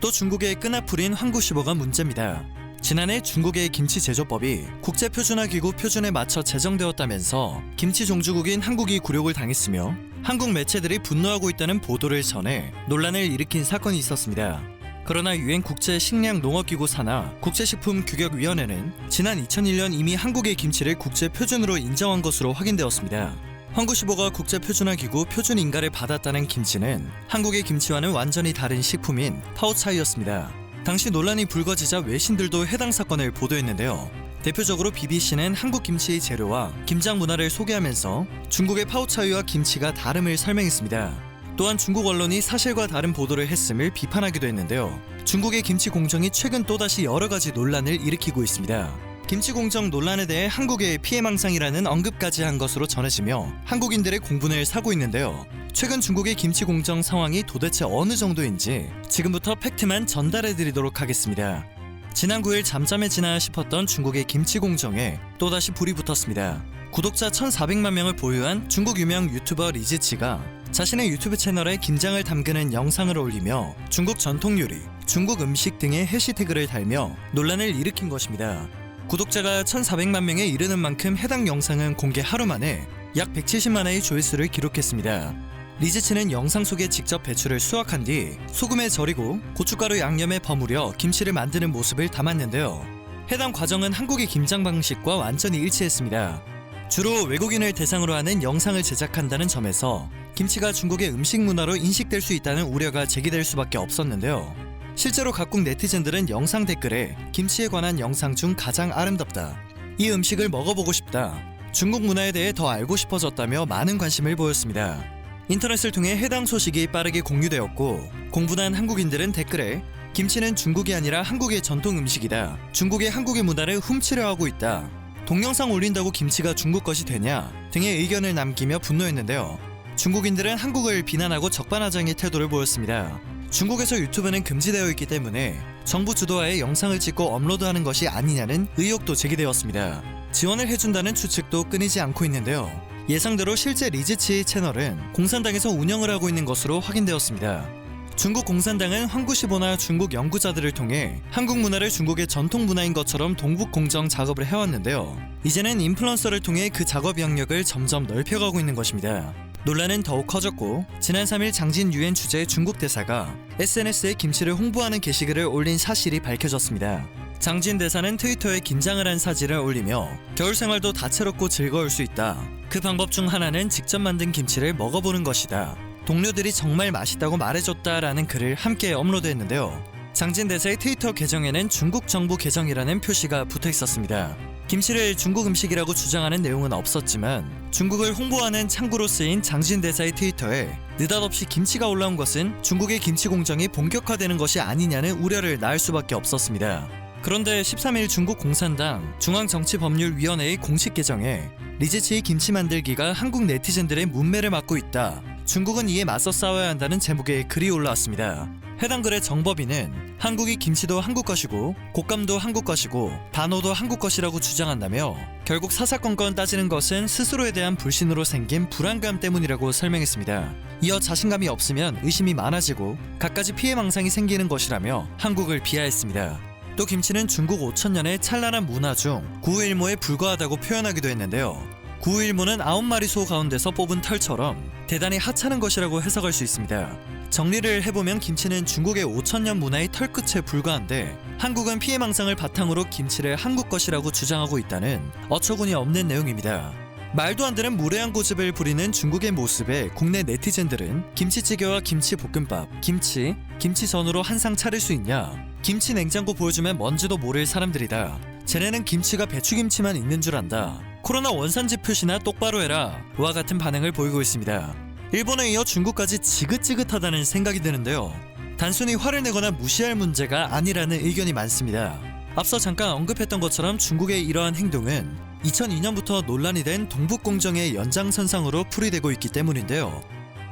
또 중국의 끈앞풀인 황구시보가 문제입니다. 지난해 중국의 김치 제조법이 국제표준화기구 표준에 맞춰 제정되었다면서 김치 종주국인 한국이 굴욕을 당했으며 한국 매체들이 분노하고 있다는 보도를 전해 논란을 일으킨 사건이 있었습니다. 그러나 유엔 국제식량농업기구 산하 국제식품규격위원회는 지난 2001년 이미 한국의 김치를 국제표준으로 인정한 것으로 확인되었습니다. 황구시보가 국제표준화기구 표준인가를 받았다는 김치는 한국의 김치와는 완전히 다른 식품인 파오차이였습니다. 당시 논란이 불거지자 외신들도 해당 사건을 보도했는데요. 대표적으로 BBC는 한국 김치의 재료와 김장 문화를 소개하면서 중국의 파오차이와 김치가 다름을 설명했습니다. 또한 중국 언론이 사실과 다른 보도를 했음을 비판하기도 했는데요. 중국의 김치 공정이 최근 또다시 여러 가지 논란을 일으키고 있습니다. 김치 공정 논란에 대해 한국의 피해망상이라는 언급까지 한 것으로 전해지며 한국인들의 공분을 사고 있는데요. 최근 중국의 김치 공정 상황이 도대체 어느 정도인지 지금부터 팩트만 전달해드리도록 하겠습니다. 지난 9일 잠잠해지나 싶었던 중국의 김치 공정에 또다시 불이 붙었습니다. 구독자 1,400만 명을 보유한 중국 유명 유튜버 리즈치가 자신의 유튜브 채널에 김장을 담그는 영상을 올리며 중국 전통 요리, 중국 음식 등의 해시태그를 달며 논란을 일으킨 것입니다. 구독자가 1,400만 명에 이르는 만큼 해당 영상은 공개 하루 만에 약 170만 회의 조회수를 기록했습니다. 리즈치는 영상 속에 직접 배추를 수확한 뒤 소금에 절이고 고춧가루 양념에 버무려 김치를 만드는 모습을 담았는데요. 해당 과정은 한국의 김장 방식과 완전히 일치했습니다. 주로 외국인을 대상으로 하는 영상을 제작한다는 점에서 김치가 중국의 음식 문화로 인식될 수 있다는 우려가 제기될 수밖에 없었는데요. 실제로 각국 네티즌들은 영상 댓글에 김치에 관한 영상 중 가장 아름답다, 이 음식을 먹어보고 싶다, 중국 문화에 대해 더 알고 싶어졌다며 많은 관심을 보였습니다. 인터넷을 통해 해당 소식이 빠르게 공유되었고 공분한 한국인들은 댓글에 김치는 중국이 아니라 한국의 전통 음식이다, 중국의 한국의 문화를 훔치려 하고 있다, 동영상 올린다고 김치가 중국 것이 되냐 등의 의견을 남기며 분노했는데요. 중국인들은 한국을 비난하고 적반하장의 태도를 보였습니다. 중국에서 유튜브는 금지되어 있기 때문에 정부 주도하에 영상을 찍고 업로드하는 것이 아니냐는 의혹도 제기되었습니다. 지원을 해준다는 추측도 끊이지 않고 있는데요. 예상대로 실제 리즈치 채널은 공산당에서 운영을 하고 있는 것으로 확인되었습니다. 중국 공산당은 황구시보나 중국 연구자들을 통해 한국 문화를 중국의 전통 문화인 것처럼 동북공정 작업을 해왔는데요. 이제는 인플루언서를 통해 그 작업 영역을 점점 넓혀가고 있는 것입니다. 논란은 더욱 커졌고 지난 3일 장진 유엔 주재 중국 대사가 SNS에 김치를 홍보하는 게시글을 올린 사실이 밝혀졌습니다. 장진 대사는 트위터에 김장을 한 사진을 올리며 겨울 생활도 다채롭고 즐거울 수 있다, 그 방법 중 하나는 직접 만든 김치를 먹어보는 것이다, 동료들이 정말 맛있다고 말해줬다라는 글을 함께 업로드했는데요. 장진 대사의 트위터 계정에는 중국 정부 계정이라는 표시가 붙어 있었습니다. 김치를 중국 음식이라고 주장하는 내용은 없었지만 중국을 홍보하는 창구로 쓰인 장진 대사의 트위터에 느닷없이 김치가 올라온 것은 중국의 김치 공정이 본격화되는 것이 아니냐는 우려를 낳을 수밖에 없었습니다. 그런데 13일 중국 공산당 중앙정치법률위원회의 공식 계정에 리즈치의 김치 만들기가 한국 네티즌들의 문매를 막고 있다, 중국은 이에 맞서 싸워야 한다는 제목의 글이 올라왔습니다. 해당 글의 정법인은 한국이 김치도 한국 것이고 곶감도 한국 것이고 단호도 한국 것이라고 주장한다며 결국 사사건건 따지는 것은 스스로에 대한 불신으로 생긴 불안감 때문이라고 설명했습니다. 이어 자신감이 없으면 의심이 많아지고 갖가지 피해망상이 생기는 것이라며 한국을 비하했습니다. 또 김치는 중국 5천년의 찬란한 문화 중 구우일모에 불과하다고 표현하기도 했는데요. 구우일모는 9마리 소 가운데서 뽑은 털처럼 대단히 하찮은 것이라고 해석할 수 있습니다. 정리를 해보면 김치는 중국의 5천년 문화의 털끝에 불과한데 한국은 피해망상을 바탕으로 김치를 한국 것이라고 주장하고 있다는 어처구니 없는 내용입니다. 말도 안 되는 무례한 고집을 부리는 중국의 모습에 국내 네티즌들은 김치찌개와 김치볶음밥, 김치전으로 한 상 차릴 수 있냐, 김치 냉장고 보여주면 뭔지도 모를 사람들이다, 쟤네는 김치가 배추김치만 있는 줄 안다, 코로나 원산지 표시나 똑바로 해라 와 같은 반응을 보이고 있습니다. 일본에 이어 중국까지 지긋지긋하다는 생각이 드는데요. 단순히 화를 내거나 무시할 문제가 아니라는 의견이 많습니다. 앞서 잠깐 언급했던 것처럼 중국의 이러한 행동은 2002년부터 논란이 된 동북공정의 연장선상으로 풀이되고 있기 때문인데요.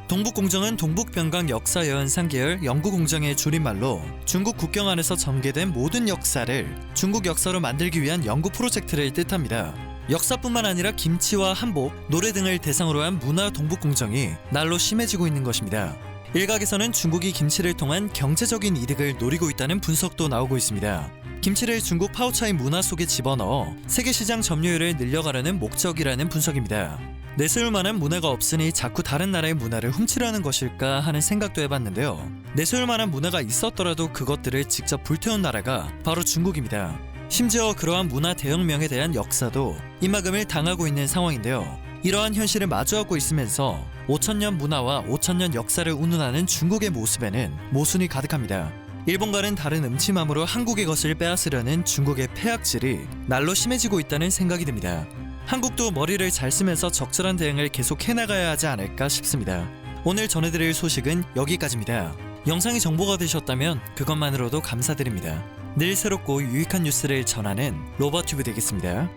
동북공정은 동북변강 역사여행상 계열 영구공정의 줄임말로 중국 국경 안에서 전개된 모든 역사를 중국 역사로 만들기 위한 연구 프로젝트를 뜻합니다. 역사뿐만 아니라 김치와 한복, 노래 등을 대상으로 한 문화 동북공정이 날로 심해지고 있는 것입니다. 일각에서는 중국이 김치를 통한 경제적인 이득을 노리고 있다는 분석도 나오고 있습니다. 김치를 중국 파오차이 문화 속에 집어넣어 세계 시장 점유율을 늘려가려는 목적이라는 분석입니다. 내세울 만한 문화가 없으니 자꾸 다른 나라의 문화를 훔치려는 것일까 하는 생각도 해봤는데요. 내세울 만한 문화가 있었더라도 그것들을 직접 불태운 나라가 바로 중국입니다. 심지어 그러한 문화 대혁명에 대한 역사도 임막음을 당하고 있는 상황인데요. 이러한 현실을 마주하고 있으면서 5천년 문화와 5천년 역사를 운운하는 중국의 모습에는 모순이 가득합니다. 일본과는 다른 음침함으로 한국의 것을 빼앗으려는 중국의 폐악질이 날로 심해지고 있다는 생각이 듭니다. 한국도 머리를 잘 쓰면서 적절한 대응을 계속 해나가야 하지 않을까 싶습니다. 오늘 전해드릴 소식은 여기까지입니다. 영상이 정보가 되셨다면 그것만으로도 감사드립니다. 늘 새롭고 유익한 뉴스를 전하는 로버튜브 되겠습니다.